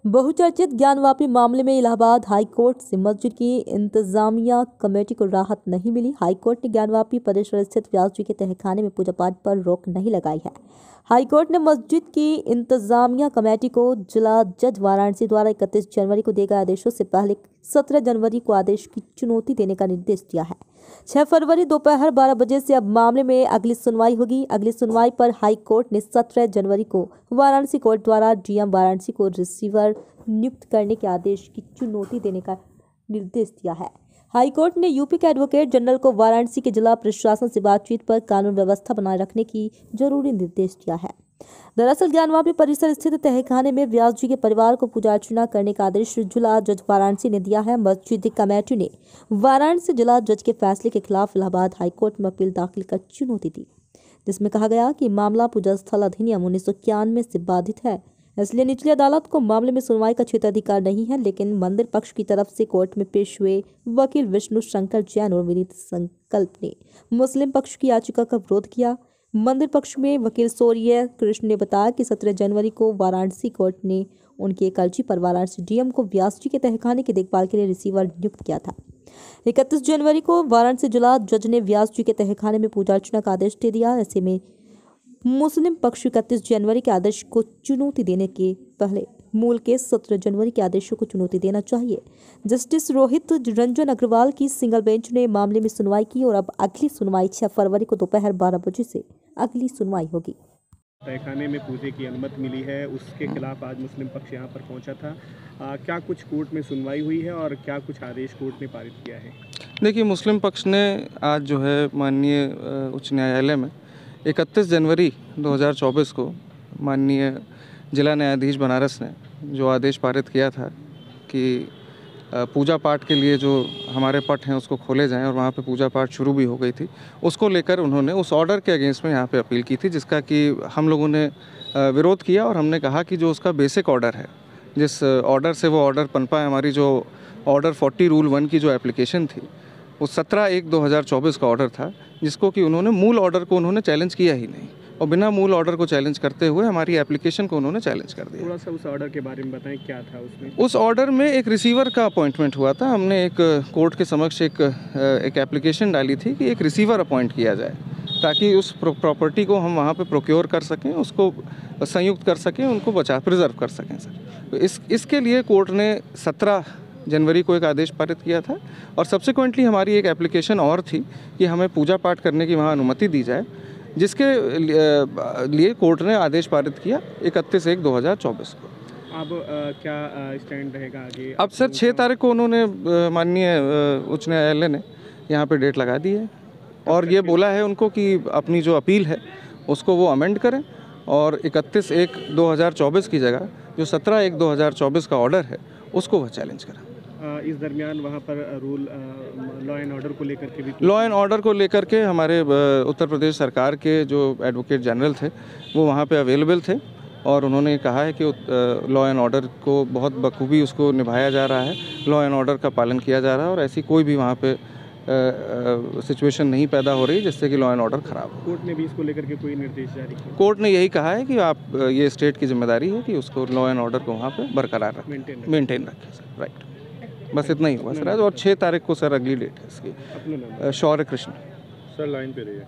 बहुचर्चित ज्ञानवापी मामले में इलाहाबाद हाई कोर्ट से मस्जिद की इंतजामिया कमेटी को राहत नहीं मिली। हाई कोर्ट ने ज्ञानवापी परिसर स्थित व्यास जी के तहखाने में पूजा पाठ पर रोक नहीं लगाई है। हाई कोर्ट ने मस्जिद की इंतजामिया कमेटी को जिला जज वाराणसी द्वारा 31 जनवरी को दिए गए आदेशों से पहले 17 जनवरी को आदेश की चुनौती देने का निर्देश दिया है। 6 फरवरी दोपहर 12 बजे से अब मामले में अगली सुनवाई होगी। अगली सुनवाई पर हाई कोर्ट ने 17 जनवरी को वाराणसी कोर्ट द्वारा डीएम वाराणसी को रिसीवर नियुक्त करने के आदेश की चुनौती देने का निर्देश दिया है। हाई कोर्ट ने यूपी के एडवोकेट जनरल को वाराणसी के जिला प्रशासन से बातचीत पर कानून व्यवस्था बनाए रखने की जरूरी निर्देश दिया है। दरअसल ज्ञानवापी परिसर स्थित तहखाने में व्यास जी के परिवार को पूजा अर्चना करने का आदेश जिला जज वाराणसी ने दिया है। मस्जिद कमेटी ने वाराणसी जिला जज के फैसले के खिलाफ इलाहाबाद हाईकोर्ट में अपील दाखिल कर चुनौती दी, जिसमें कहा गया कि मामला पूजा स्थल अधिनियम 1991 से बाधित है, इसलिए निचली अदालत को मामले में सुनवाई का क्षेत्राधिकार नहीं है। लेकिन मंदिर पक्ष की तरफ से कोर्ट में पेश हुए वकील विष्णु शंकर जैन और विनीत संकल्प ने मुस्लिम पक्ष की याचिका का विरोध किया। मंदिर पक्ष में वकील सूर्य कृष्ण ने बताया कि 17 जनवरी को वाराणसी कोर्ट ने उनकी एक अर्जी पर वाराणसी डीएम को व्यास जी के तहखाने की देखभाल के लिए रिसीवर नियुक्त किया था। 31 जनवरी को वाराणसी जिला जज ने व्यास जी के तहखाने में पूजा अर्चना का आदेश दे दिया। ऐसे में मुस्लिम पक्ष 31 जनवरी के आदेश को चुनौती देने के पहले मूल के 17 जनवरी के आदेशों को चुनौती देना चाहिए। जस्टिस रोहित रंजन अग्रवाल की सिंगल बेंच ने मामले में सुनवाई की और अब अगली सुनवाई 6 फरवरी को दोपहर 12 बजे से अगली सुनवाई होगी। तहखाने में पूजे की अनुमति मिली है, उसके खिलाफ आज मुस्लिम पक्ष यहां पर पहुंचा था। क्या कुछ कोर्ट में सुनवाई हुई है और क्या कुछ आदेश कोर्ट ने पारित किया है? देखिए, मुस्लिम पक्ष ने आज जो है माननीय उच्च न्यायालय में 31 जनवरी 2024 को माननीय जिला न्यायाधीश बनारस ने जो आदेश पारित किया था कि पूजा पाठ के लिए जो हमारे पट हैं उसको खोले जाएं और वहाँ पे पूजा पाठ शुरू भी हो गई थी, उसको लेकर उन्होंने उस ऑर्डर के अगेंस्ट में यहाँ पे अपील की थी, जिसका कि हम लोगों ने विरोध किया और हमने कहा कि जो उसका बेसिक ऑर्डर है, जिस ऑर्डर से वो ऑर्डर पनपा है, हमारी जो ऑर्डर 40 रूल 1 की जो एप्लीकेशन थी वो 17/1/2024 का ऑर्डर था, जिसको कि उन्होंने मूल ऑर्डर को उन्होंने चैलेंज किया ही नहीं और बिना मूल ऑर्डर को चैलेंज करते हुए हमारी एप्लीकेशन को उन्होंने चैलेंज कर दिया। थोड़ा सा उस ऑर्डर के बारे में बताएं, क्या था उसमें? उस ऑर्डर में एक रिसीवर का अपॉइंटमेंट हुआ था। हमने एक कोर्ट के समक्ष एक एप्लीकेशन डाली थी कि एक रिसीवर अपॉइंट किया जाए ताकि उस प्रॉपर्टी को हम वहाँ पे प्रोक्योर कर सकें, उसको संयुक्त कर सकें, उनको प्रिजर्व कर सकें सर। तो इसके लिए कोर्ट ने 17 जनवरी को एक आदेश पारित किया था और सब्सिक्वेंटली हमारी एक एप्लीकेशन और थी कि हमें पूजा पाठ करने की वहाँ अनुमति दी जाए, जिसके लिए कोर्ट ने आदेश पारित किया 31/1/2024 को। अब क्या स्टैंड रहेगा आगे? अब सर 6 तारीख को उन्होंने माननीय उच्च न्यायालय ने यहाँ पे डेट लगा दी है और ये बोला है उनको कि अपनी जो अपील है उसको वो अमेंड करें और 31/1/2024 की जगह जो 17/1/2024 का ऑर्डर है उसको वह चैलेंज करें। इस दरमियान वहाँ पर लॉ एंड ऑर्डर को लेकर के हमारे उत्तर प्रदेश सरकार के जो एडवोकेट जनरल थे वो वहाँ पे अवेलेबल थे और उन्होंने कहा है कि लॉ एंड ऑर्डर को बहुत बखूबी उसको निभाया जा रहा है, लॉ एंड ऑर्डर का पालन किया जा रहा है और ऐसी कोई भी वहाँ पे सिचुएशन नहीं पैदा हो रही जिससे कि लॉ एंड ऑर्डर ख़राब हो। कोर्ट ने भी इसको लेकर के कोई निर्देश जारी किया? कोर्ट ने यही कहा है कि आप ये स्टेट की जिम्मेदारी है कि उसको लॉ एंड ऑर्डर को वहाँ पे बरकरार रखें, मेंटेन रखें सर। राइट, बस इतना ही हुआ सर आज और 6 तारीख को सर अगली डेट है इसकी। शौर्य कृष्ण सर लाइन पे रहिए।